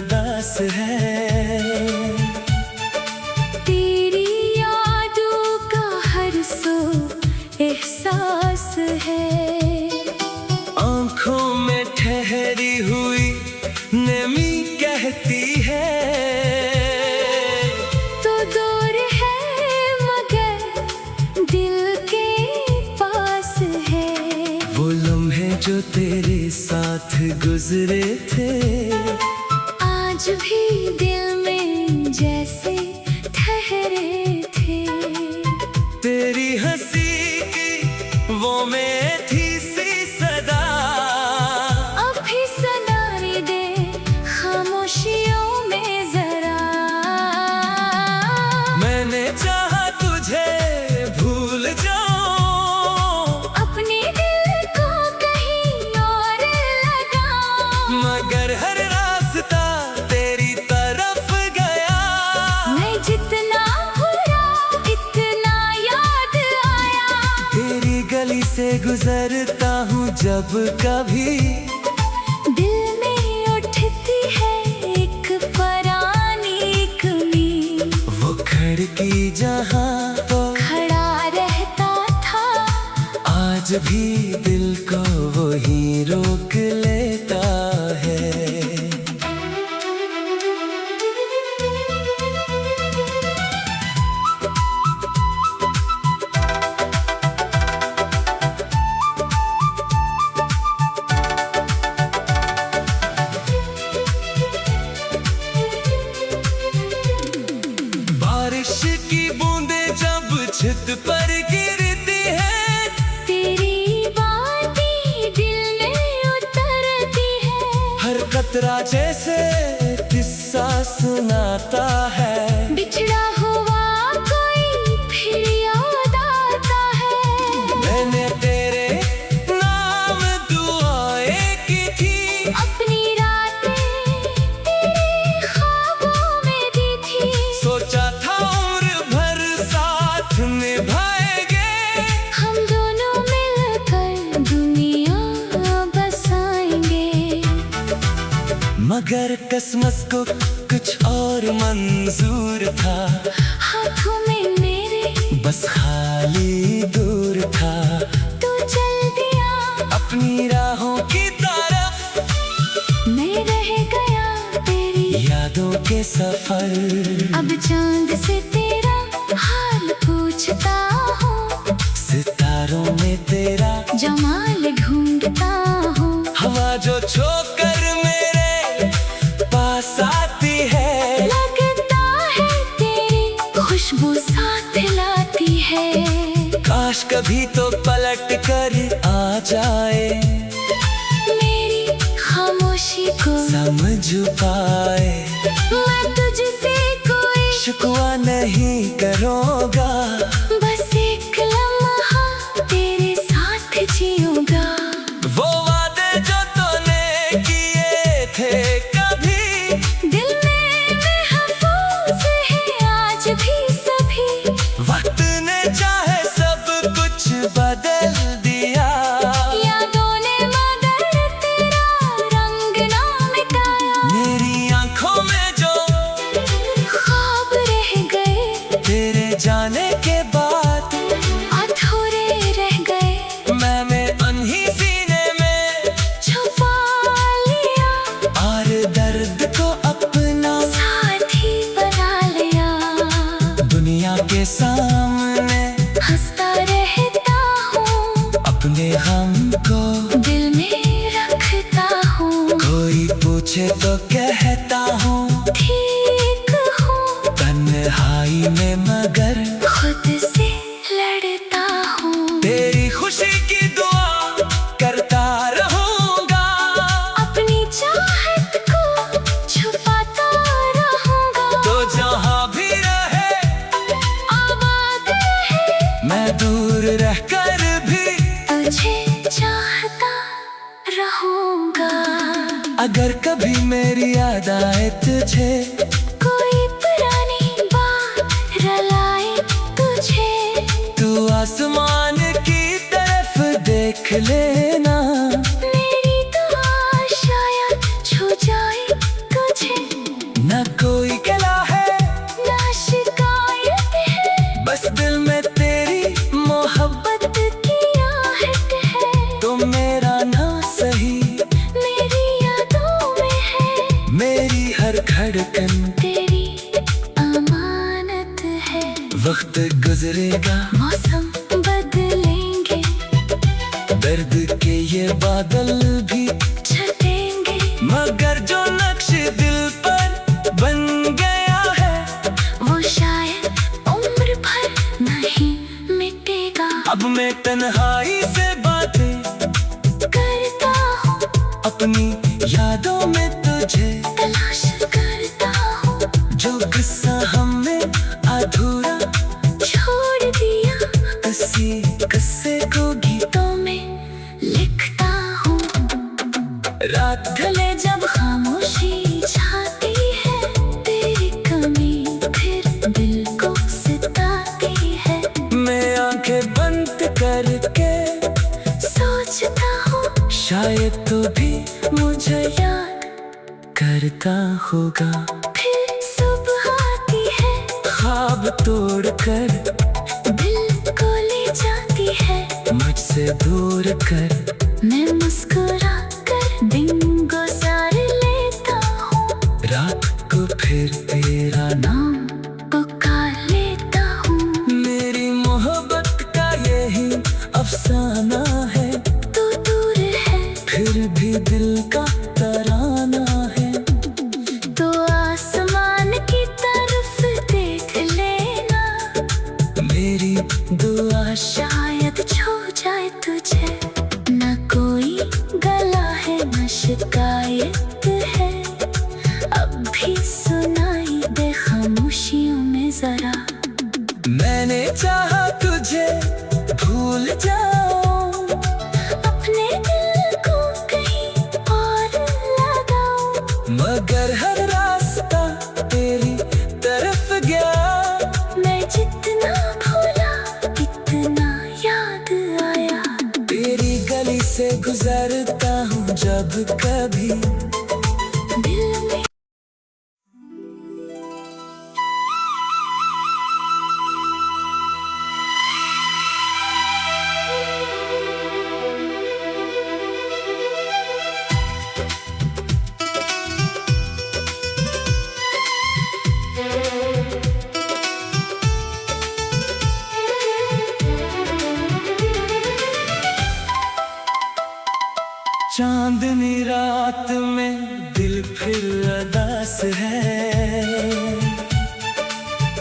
अरदास है। तेरी यादों का हर सो एहसास है। आंखों में ठहरी हुई नमी कहती है तो दूर है मगर दिल के पास है। वो लम्हे जो तेरे साथ गुजरे थे आज भी दिल में जैसे ठहरे थे। तेरी हंसी की वो मीठी सी सदा अब भी सुनाई दे खामोशियों में जरा। मैंने चाहा तुझे भूल जाऊं अपने दिल को कहीं और लगाऊं, मगर हर रास्ता तेरी तरफ गया। मैं जितना भूला इतना याद आया। तेरी गली से गुजरता हूँ जब कभी दिल में उठती है एक पुरानी कमी। वो खिड़की जहाँ तो खड़ा रहता था आज भी दिल को वही रोक लेता है। बारिश की बूंदें जब छत पर गिरती है तेरी बातें दिल में उतरती है। हर कतरा जैसे किस्सा सुनाता है। बिछड़ा हुआ कोई फिर याद आता है। मैंने तेरे नाम दुआएं की थी अपनी रातें तेरे ख्वाबों में दी थी। सोचा था उम्र भर साथ निभाएंगे हम दोनों मिलकर दुनिया बसाएंगे। मगर किस्मत को कुछ और मंजूर था। हाथों में मेरे बस खाली दूर था। तू चल दिया अपनी राहों की तरफ मैं रह गया तेरी यादों के सफर। अब चांद से तेरा हाल पूछता हूँ, सितारों में तेरा जमाल ढूंढता हूँ। हवा जो छोकर मेरे पास आती है लगता है तेरी खुशबू साथ लाती है। काश कभी तो पलट कर आ जाए मेरी खामोशी को समझ पाए। मैं तुझसे कोई शिकवा नहीं करूँगा बस एक लम्हा तेरे साथ जीऊंगा। वो वादे जो तूने किए थे कभी दिल में महफूज है आज भी सभी। वक्त ने चाहे सब कुछ बदल दिया। यादों ने मगर तेरा रंग ना मिटाया। मेरी आंखों में जो ख्वाब रह गए तेरे जाने के बाद अधूरे रह गए। मैंने अनही सीने में छुपा लिया और दर्द को अपना साथी बना लिया। दुनिया के सामने हंसता रहता हूँ अपने गम को दिल में रखता हूँ। कोई पूछे तो कहता हूँ ठीक हूँ तन्हाई में मगर खुद से लड़ता हूँ। तेरी खुशी की दुआ करता रहूंगा। अपनी चाहत को छुपाता रहूंगा। तो जहाँ भी रहे आबाद रहे मैं दूर रहकर भी तुझे चाहता रहूंगा। अगर कभी मेरी याद आए तुझे कोई पुरानी बात रलाए तुझे तू आसमान की तरफ देख लेना। मेरी दुआ शायद छू जाए तुझे। हर धड़कन तेरी अमानत है। वक्त गुजरेगा, मौसम बदलेंगे, दर्द के ये बादल भी छटेंगे, मगर जो नक्श दिल पर बन गया है वो शायद उम्र भर नहीं मिटेगा। अब मैं तन्हाई से बातें करता हूँ, अपनी यादों में तुझे तलाश करता हूँ, जो किस्सा हमने अधूरा छोड़ दिया किसी किस्से को गीतों में लिखता हूँ। रात ढले जब खामोशी छाती है, तेरी कमी फिर दिल को सताती है। मैं आंखें बंद करके सोचता हूँ शायद तू भी मुझे याद, करता होगा। फिर सुबह आती है, ख्वाब तोड़कर दिल को ले जाती है। मुझसे दूर कर मैं मुस्कुरा कर दिन गुजार लेता हूँ, रात को फिर तेरा नाम पुकार लेता हूँ। मेरी मोहब्बत का यही अफसाना है, तू दूर है फिर भी दिल का तराना है। तो आसमान की तरफ देख लेना, मेरी दुआ शायद छू जाए तुझे। न कोई गला है न शिकायत है, अब भी सुनाई दे खामोशियों में जरा। मैंने चाहा तुझे भूल जाऊं, अपने दिल को कहीं और लगाऊं, मगर हर रास्ता तेरी तरफ गया। मैं जितना भूला इतना याद आया। तेरी गली से गुजरता हूँ जब कभी दिल में चांदनी रात में दिल फिर अदास है।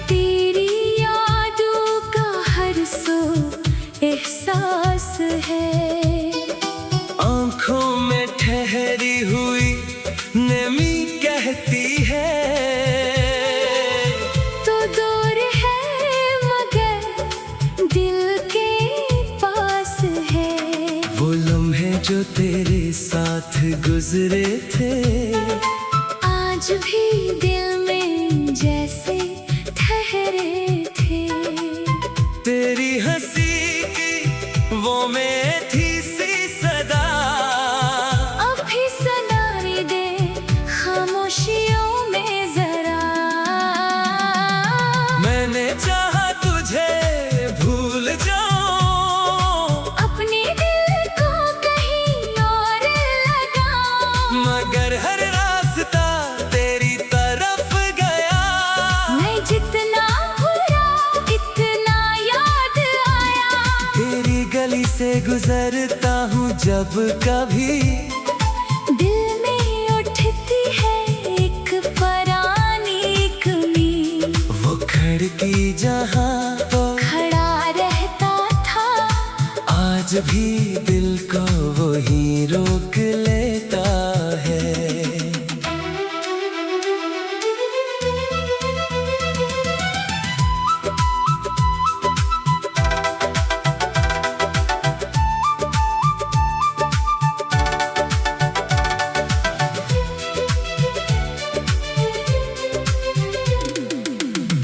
तेरी यादों का हर सो एहसास है। आंखों में ठहरी हुई नमी कहती है, तो दूर है मगर दिल के पास है। वो लम्हे जो तेरे साथ गुजरे थे, आज भी दिल में जैसे ठहरे थे। तेरी हंसी की वो में थी सी सदा, अब भी सुनाई दे खामोशियों में जरा। मैंने चाहा तुझे भूल जाऊं, अपने दिल को कहीं और लगाऊं, मगर हर रास्ता तेरी तरफ गया। मैं जितना भूला इतना याद आया। तेरी गली से गुजरता हूँ जब कभी दिल में उठती है एक पुरानी कमी, वो खिड़की जहाँ पर खड़ा रहता था आज भी दिल को वही रोक लेता है।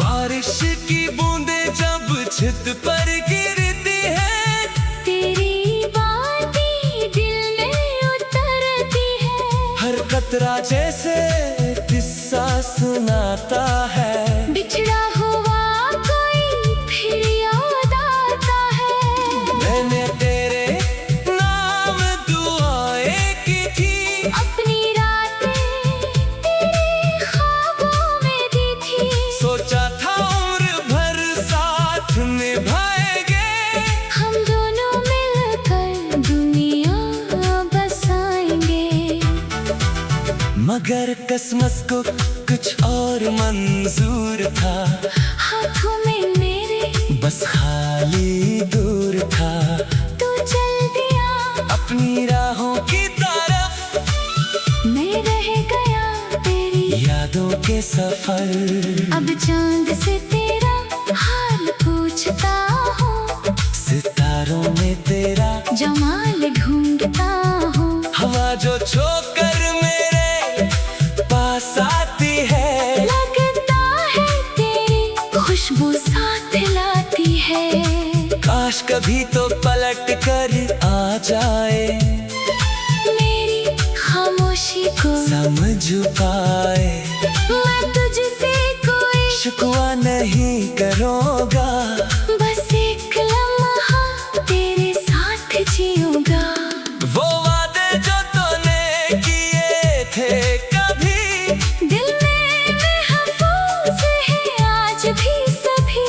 बारिश की बूंदें जब छत पर गिरती है, तेरी बातें दिल में उतरती है। हर कतरा जैसे किस्सा सुनाता है। बिछड़ा हुआ कोई फिर याद आता है। मैंने तेरे नाम दुआएं की थी, अपनी रातें तेरे मगर किस्मत को कुछ और मंजूर था। हाथों में मेरे बस खाली दूर था। तू चल दिया अपनी राहों की तरफ, मैं रह गया तेरी यादों के सफर। अब चांद से तेरा हाल पूछता हूँ, सितारों में तेरा जमाल ढूंढता हूँ। हवा जो छोकर मेरे पास आती है, लगता है तेरी खुशबू साथ लाती है। काश कभी तो पलट कर आ जाए, मेरी खामोशी को समझ पाए। मैं तुझसे कोई शिकवा नहीं करूँगा, बस एक लम्हा तेरे साथ जीऊंगा। वो वादे जो तूने किए थे कभी, दिल में महफूज है आज भी सभी।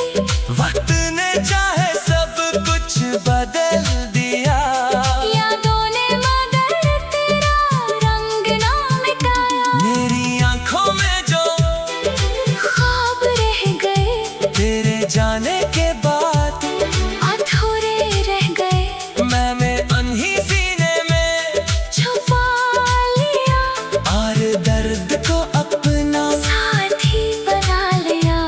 वक्त ने चाहे सब कुछ बदल दिया। यादों ने मगर तेरा रंग ना मिटाया। मेरी आंखों में जो ख्वाब रह गए तेरे जाने के बाद, अधूरे रह गए। मैंने उन्हीं सीने में छुपा लिया और दर्द को अपना साथी बना लिया।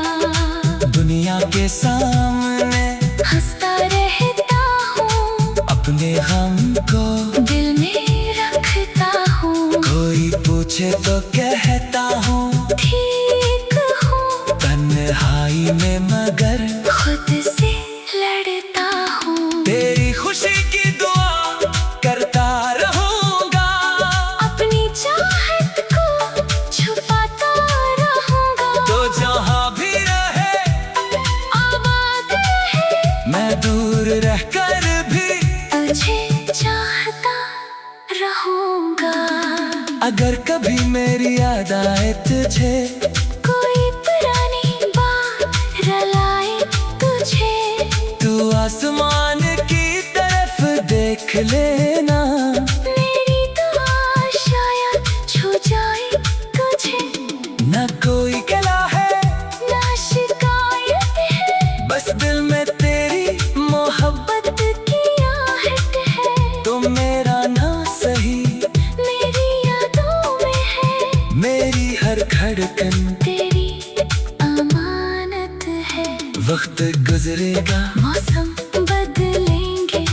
दुनिया के सामने हंसता रहता हूँ, अपने गम को दिल में रखता हूँ। कोई पूछे तो कहता हूँ ठीक हूँ तन्हाई में, मगर खुद से लड़ता हूँ। तेरी खुशी की दुआ करता रहूंगा, अपनी चाहत को छुपाता रहूंगा। तो जहाँ भी रहे आबाद रहे, मैं दूर रहकर भी, तुझे चाहता रहूंगा। अगर कभी मेरी याद आए तुझे, कोई पुरानी बात रुलाए तुझे, तू आसमान की तरफ देख लेना। मेरी दुआ शायद छू जाए तुझे। न कोई गला है, ना शिकायत है, बस दिल में तेरी मोहब्बत, मोहब्बत की आहट है। तो मेरा ना सही, मेरी यादों में है, मेरी हर धड़कन तेरी अमानत है। वक्त गुजरेगा, मौसम बदलेंगे,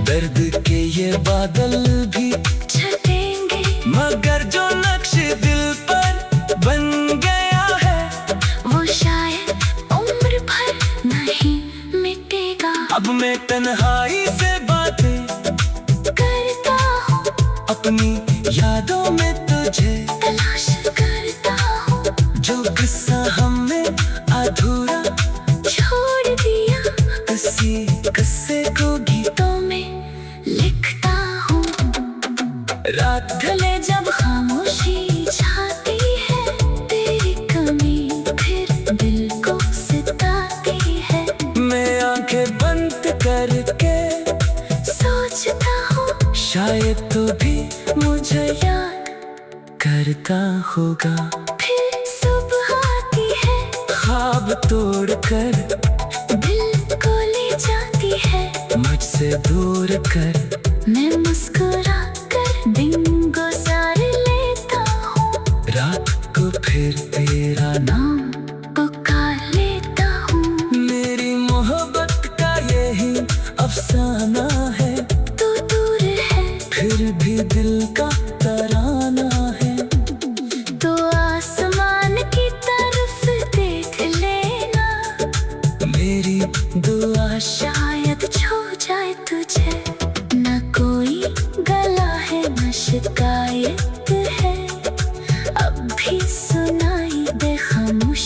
दर्द के ये बादल भी छटेंगे, मगर जो नक्श दिल पर बन गया है, वो शायद उम्र भर नहीं मिटेगा। अब मैं तन्हाई से बातें करता हूँ, अपनी यादों में तुझे, तलाश करता हूँ, जो किस्सा हमने अधूरा छोड़ दिया। किसी किस्से को गीतों में लिखता हूँ, रात ढले जब खामोशी छाती है, तेरी कमी फिर दिल को सताती है। मैं आंखें बंद करके सोचता हूँ, शायद तू भी मुझे याद करता होगा। फिर सुबह आती है, ख्वाब तोड़कर दिल को ले जाती है। मुझसे दूर कर, मैं मुस्कुरा कर दिन गुजार लेता हूँ, रात को फिर तेरा नाम। नाम पुकार लेता हूँ। मेरी मोहब्बत का यही अफसाना है, तू दूर है फिर भी दिल का तराना है। तो आसमान की तरफ देख लेना, मेरी दुआ शायद छू जाए तुझे। न कोई गला है न शिकायत है, अब भी सुनाई दे खामोशी।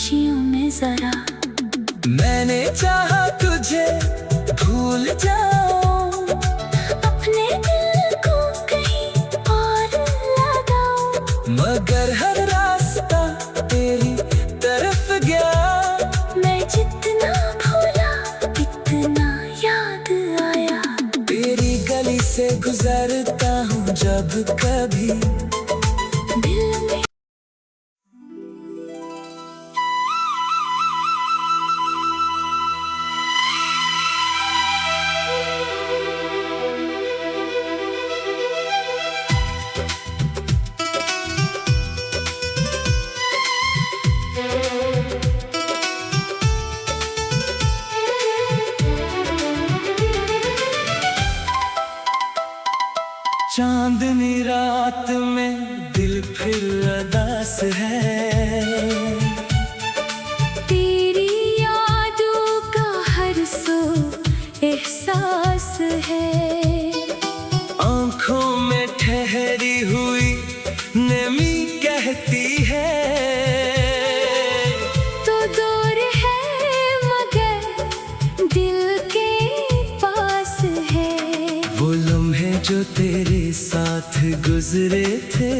तेरे साथ गुजरे थे,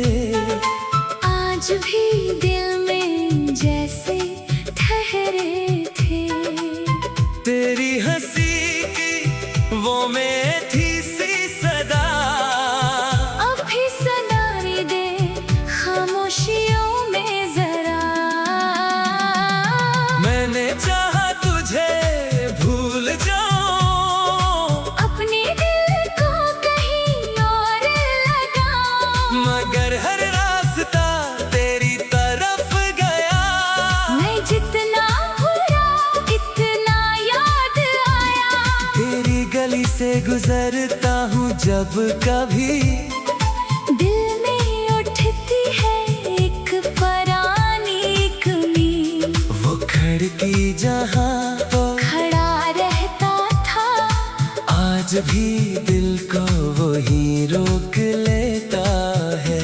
आज भी दिल में जैसे ठहरे थे। तेरी हंसी की वो में थी सी सदा, अब भी सुनाई दे खामोशियों में जरा। मैंने चाहा तुझे भूल जाऊं, अपने दिल को कहीं और लगाऊं, मगर हर रास्ता तेरी तरफ गया। मैं जितना भूला इतना याद आया। तेरी गली से गुजरता हूँ जब कभी, दिल में उठती है एक पुरानी कमी। वो खिड़की जहाँ पर खड़ा रहता था, आज भी दिल को वही रोक लेता है।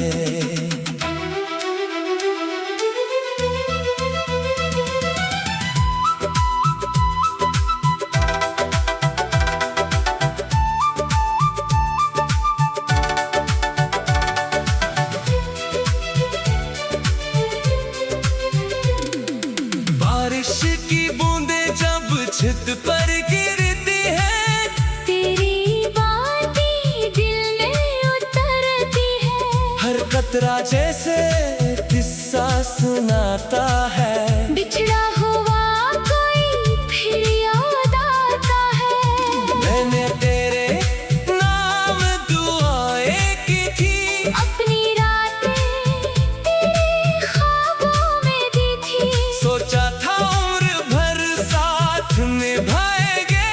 बारिश की बूंदें जब छत पर गिरती है, तेरी बातें दिल में उतरती है। हर कतरा जैसे किस्सा सुनाता है। बिछड़ा हुआ कोई फिर याद आता है। मैंने तेरे नाम दुआएं की थी, अपनी रातें तेरे ख्वाबों में दी थी। सोचा था उम्र भर साथ निभाएंगे,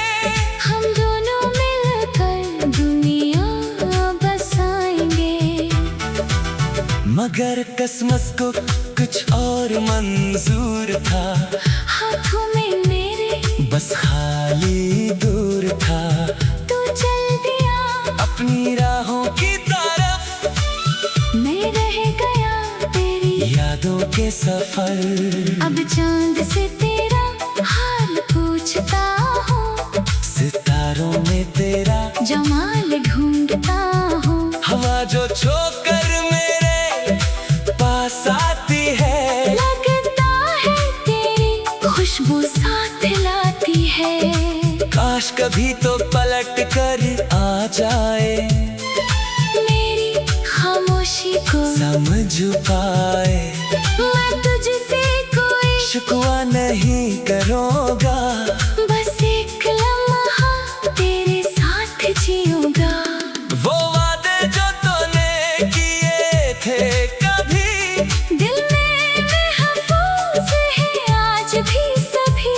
हम दोनों मिलकर दुनिया बसाएंगे। मगर किस्मत को कुछ और मंजूर था, हाथों में मेरे बस खाली दूर था। तू चल दिया अपनी राहों की तरफ, मैं रह गया तेरी यादों के सफर। अब चांद से तेरा हाल पूछता हूँ, सितारों में तेरा जमाल ढूंढता हूँ। हवा जो छोकर मेरे पास आती है, लगता है तेरी खुशबू साथ लाती है। काश कभी तो पलट कर आ जाए, मेरी खामोशी को समझ पाए। मैं तुझसे कोई शिकवा नहीं करूँगा, बस एक लम्हा तेरे साथ जीऊंगा। वो वादे जो तूने किए थे कभी, दिल में महफूज है आज भी सभी।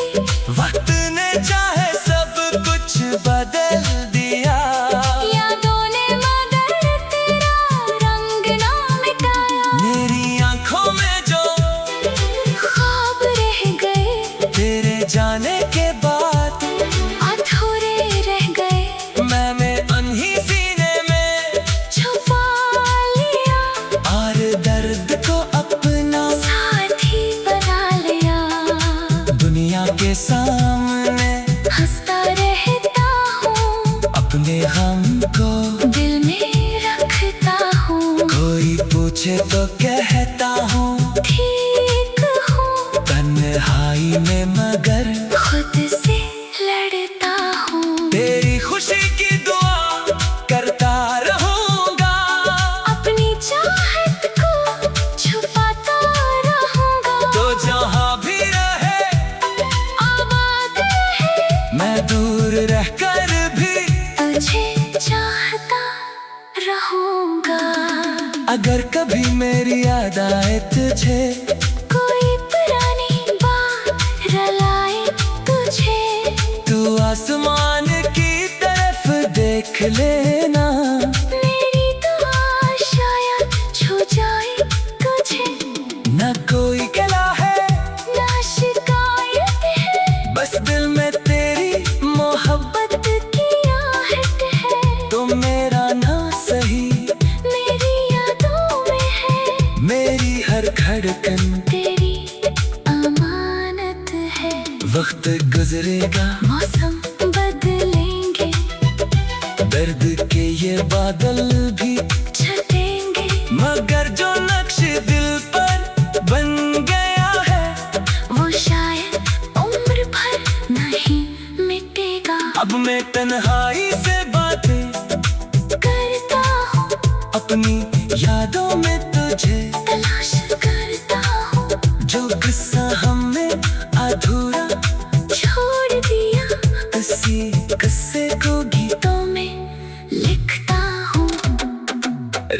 वक्त ने चाहे सब कुछ बदल दिया। यादों ने मगर तेरा रंग ना मिटाया। मेरी आंखों में जो ख्वाब रह गए तेरे जाने के बाद, अधूरे रह गए। मैंने अनही सीने में छुपा लिया, और दर्द को अपना साथी बना लिया। दुनिया के सामने हंसता रहता हूँ, अपने गम को दिल में रखता हूँ। कोई पूछे तो कहता हूँ ठीक हूँ, तन्हाई में मगर खुद से लड़ता हूँ। तेरी खुशी की दुआ करता रहूंगा, अपनी चाहत को छुपाता रहूंगा। तो जहाँ भी रहे आबाद रहे, मैं दूर रहकर भी, तुझे चाहता रहूंगा। अगर कभी मेरी याद आए तुझे, कोई पुरानी बात रुलाए तुझे, तू आसमान की तरफ देख लेना। मेरी दुआ शायद छू जाए तुझे। न कोई गला है, ना शिकायत है, बस दिल में तेरी मोहब्बत की आहट है। तो मेरा ना सही, मेरी यादों में है, मेरी हर धड़कन तेरी अमानत है। वक्त गुजरेगा, मौसम बदलेंगे, दर्द के ये बादल भी छटेंगे, मगर जो नक्श दिल पर बन गया है वो शायद उम्र भर नहीं मिटेगा। अब मैं तन्हाई से बातें करता हूँ, अपनी यादों में तुझे तलाश करता हूँ, जो किस्सा हमने अधूरा छोड़ दिया किसी किस्से को गीतों में लिखता हूँ।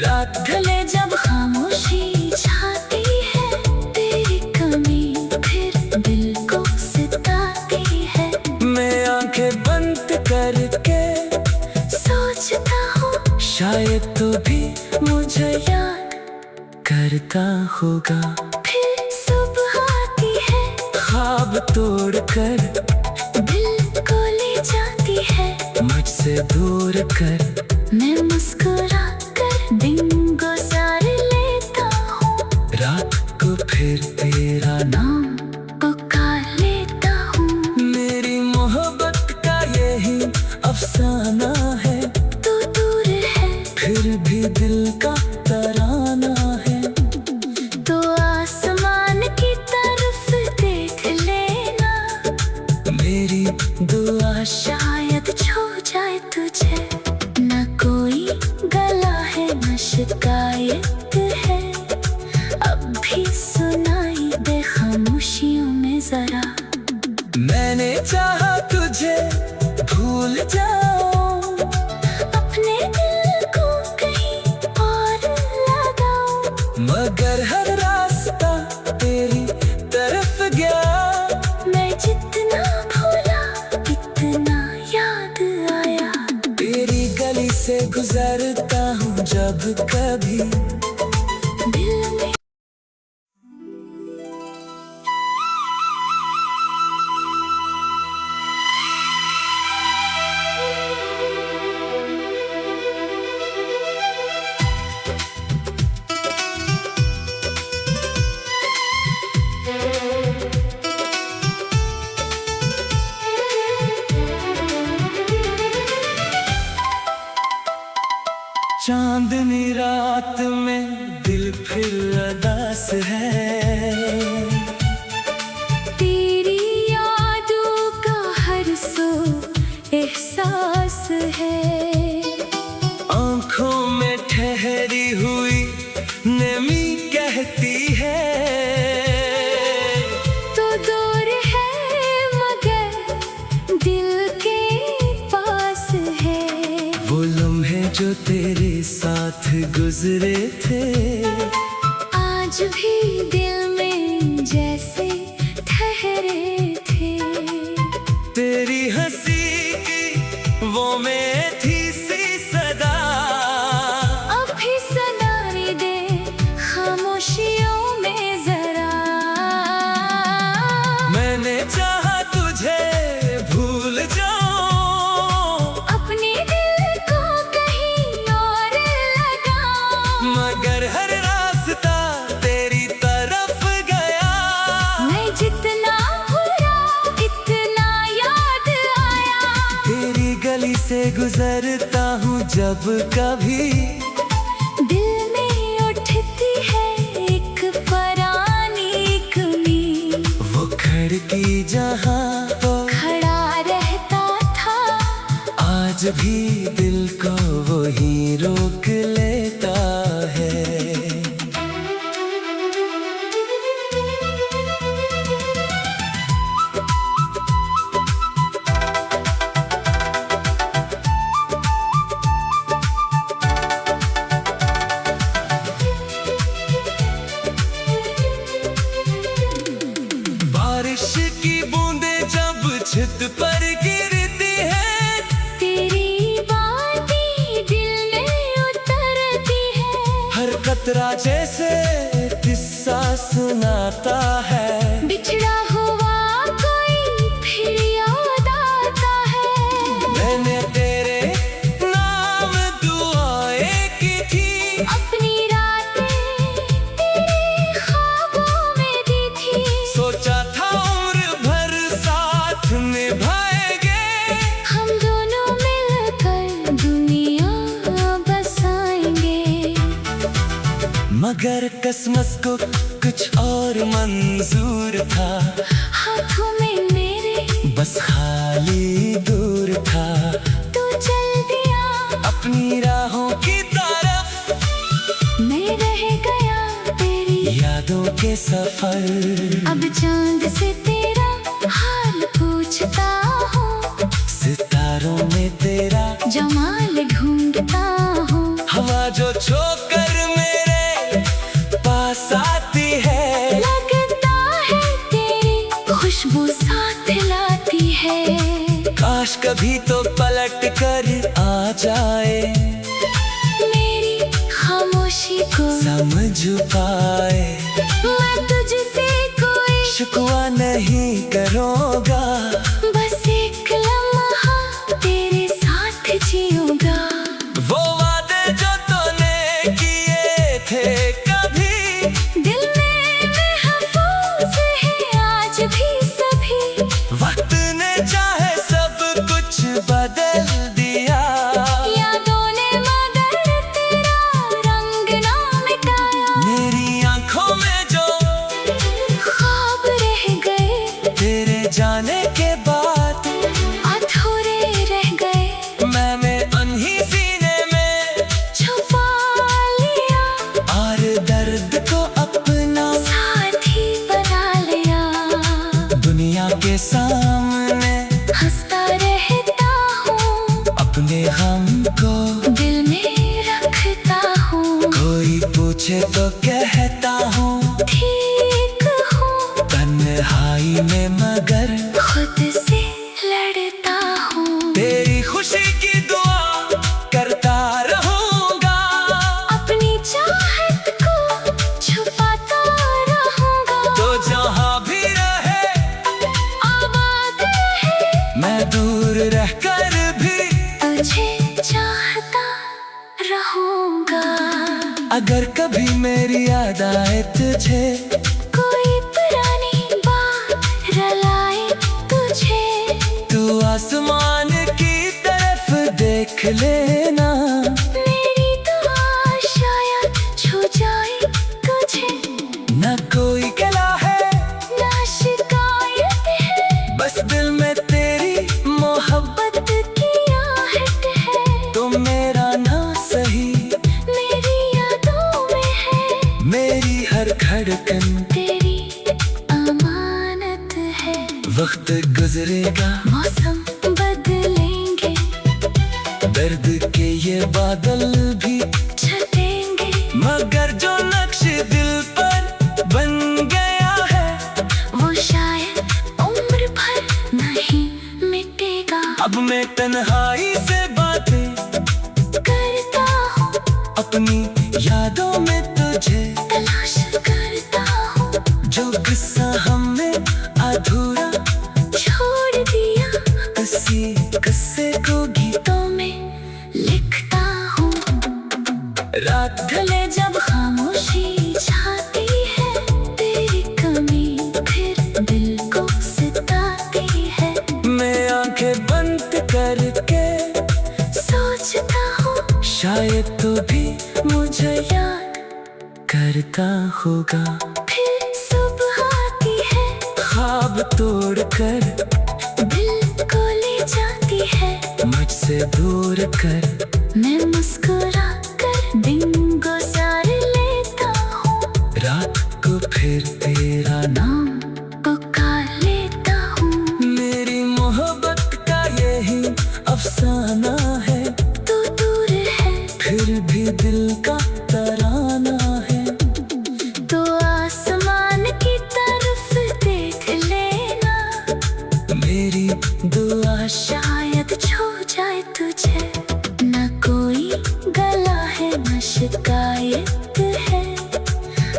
रात ढले जब खामोशी छाती है, तेरी कमी फिर दिल को सताती है। मैं आंखें बंद करके सोचता हूँ शायद तू भी मुझे याद करता होगा। फिर सुबह आती है, ख्वाब तोड़ कर दिल को ले जाती है। मुझसे दूर कर मैं मुस्कुरा कर दिन गुजार लेता हूँ, रात को फिर तेरा नाम नाम पुकार लेता हूँ। मेरी मोहब्बत का यही अफसाना है, तू दूर है फिर भी दिल का तराना है। तो आसमान की तरफ देख लेना, मेरी दुआ शायद छू जाए तुझे। न कोई गला है न शिकायत है, अब भी सुनाई दे खामोशियों में जरा। मैंने चाहा तुझे भूल जाऊं, अपने दिल को कहीं और लगाऊं, मगर हर रास्ता तेरी तरफ गया। मैं जितना भूला इतना याद आया। तेरी गली से गुजरता हूँ जब कभी दिल में चांदनी रात में दिल फिर अदास है। तेरी यादों का हर सो एहसास है। आंखों में ठहरी हुई नमी कहती है, तो दूर है मगर दिल के पास है। वो लम्हे जो तेरे साथ गुजरे थे, आज भी दिल में जैसे ठहरे थे। तेरी हंसी की वो मीठी सी सदा अब भी सुनाई दे खामोशियों में जरा। मैंने चाहा तुझे भूल जाऊं, अपने दिल को कहीं और लगाऊं, मगर हर रास्ता तेरी तरफ गया। मैं जितना भूला इतना याद आया। तेरी गली से गुजरता हूँ जब कभी दिल में उठती है एक पुरानी कमी, वो खिड़की जहाँ पर खड़ा रहता था आज भी दिल को वही रोक लेता है। बारिश की बूंदें जब छत पर गिरती है, तेरी बातें दिल में उतरती है। हर कतरा जैसे किस्सा सुनाता है। बिछड़ा हुआ कोई फिर याद आता है। मैंने तेरे नाम दुआएं की थी, अपनी रातें तेरे ख्वाबों में दी थी। सोचा था उम्र भर साथ निभाएंगे। हम दोनों मिलकर दुनिया मगर किस्मत को कुछ और मंजूर था। हाथों में मेरे बस खाली दूर था। तू चल दिया अपनी राहों की तरफ, मैं रह गया तेरी यादों के सफर। अब चांद से तेरा हाल पूछता हूँ, सितारों में तेरा जमाल ढूंढता हूँ। हवा जो छोकर मेरे पास आती है, लगता है तेरी खुशबू साथ लाती है। काश कभी तो पलट कर आ जाए, मेरी खामोशी को समझ पाए। मैं तुझसे कोई शिकवा नहीं करूँगा, बस एक लम्हा तेरे साथ जीऊंगा। वो वादे जो तूने किए थे कभी, दिल में महफूज है आज भी सभी। वक्त ने चाहे सब कुछ बदल दिया। यादों ने मगर तेरा रंग ना मिटाया। मेरी आंखों में जो ख्वाब रह गए तेरे जाने के बाद, अधूरे रह गए। मैंने उन्हीं सीने में छुपा लिया और दर्द को अपना साथी बना लिया। दुनिया के सामने हंसता रहता हूँ, अपने गम को दिल में रखता हूँ। कोई पूछे तो कहता हूँ ठीक हूँ तन्हाई में, मगर खुद से लड़ता हूँ। तेरी खुशी की दुआ करता रहूंगा, अपनी चाहत को छुपाता रहूंगा। तो जहाँ भी रहे आबाद है मैं दूर रहकर भी, तुझे चाहता रहूंगा। अगर कभी मेरी याद आए तुझे, कोई पुरानी बात रुलाए तुझे, तू आसमान की तरफ देख लेना। मेरी दुआ शायद छू जाए तुझे। न कोई गिला है, ना शिकायत है, बस दिल में तेरी मोहब्बत, मोहब्बत की आहट है। तो मेरा ना सही, मेरी यादों में है, मेरी हर धड़कन तेरी अमानत है। वक्त गुजरेगा, मौसम बदलेंगे, दर्द के ये बादल भी छटेंगे, मगर जो नक्श दिल पर बन गया है, वो शायद उम्र भर नहीं मिटेगा। अब मैं तन्हाई से बातें करता हूँ, अपनी यादों में तुझे, तलाश करता हूँ, जो किस्सा हमने अधूरा छोड़ दिया। किसी किस्से को गीतों में लिखता हूँ। रात ढले जब खामोशी छाती है, तेरी कमी फिर दिल को सताती है। मैं आंखें बंद करके सोचता हूँ शायद तू भी मुझे याद करता होगा। फिर सुबह आती है, ख्वाब तोड़कर दिल को ले जाती है। मुझसे दूर कर, मैं मुस्कुरा कर दिन गुजार लेता हूँ, रात को फिर तेरा नाम। नाम पुकार लेता हूँ। मेरी मोहब्बत का यही अफसाना है, तू दूर है फिर भी दिल का तराना है। तो आसमान की तरफ देख लेना, मेरी दुआ शायद छू जाए तुझे। न कोई गला है न शिकायत है,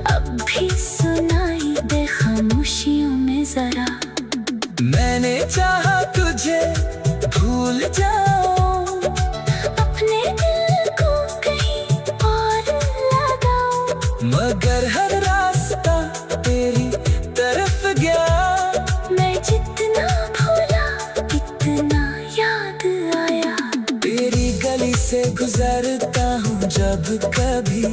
अब भी सुनाई दे खामोशियों में जरा। मैंने चाहा तुझे भूल जाऊं, अपने दिल को कहीं और लगाओ, मगर हर रास्ता तेरी तरफ गया। मैं जितना भूला इतना याद आया। तेरी गली से गुजरता हूँ जब कभी,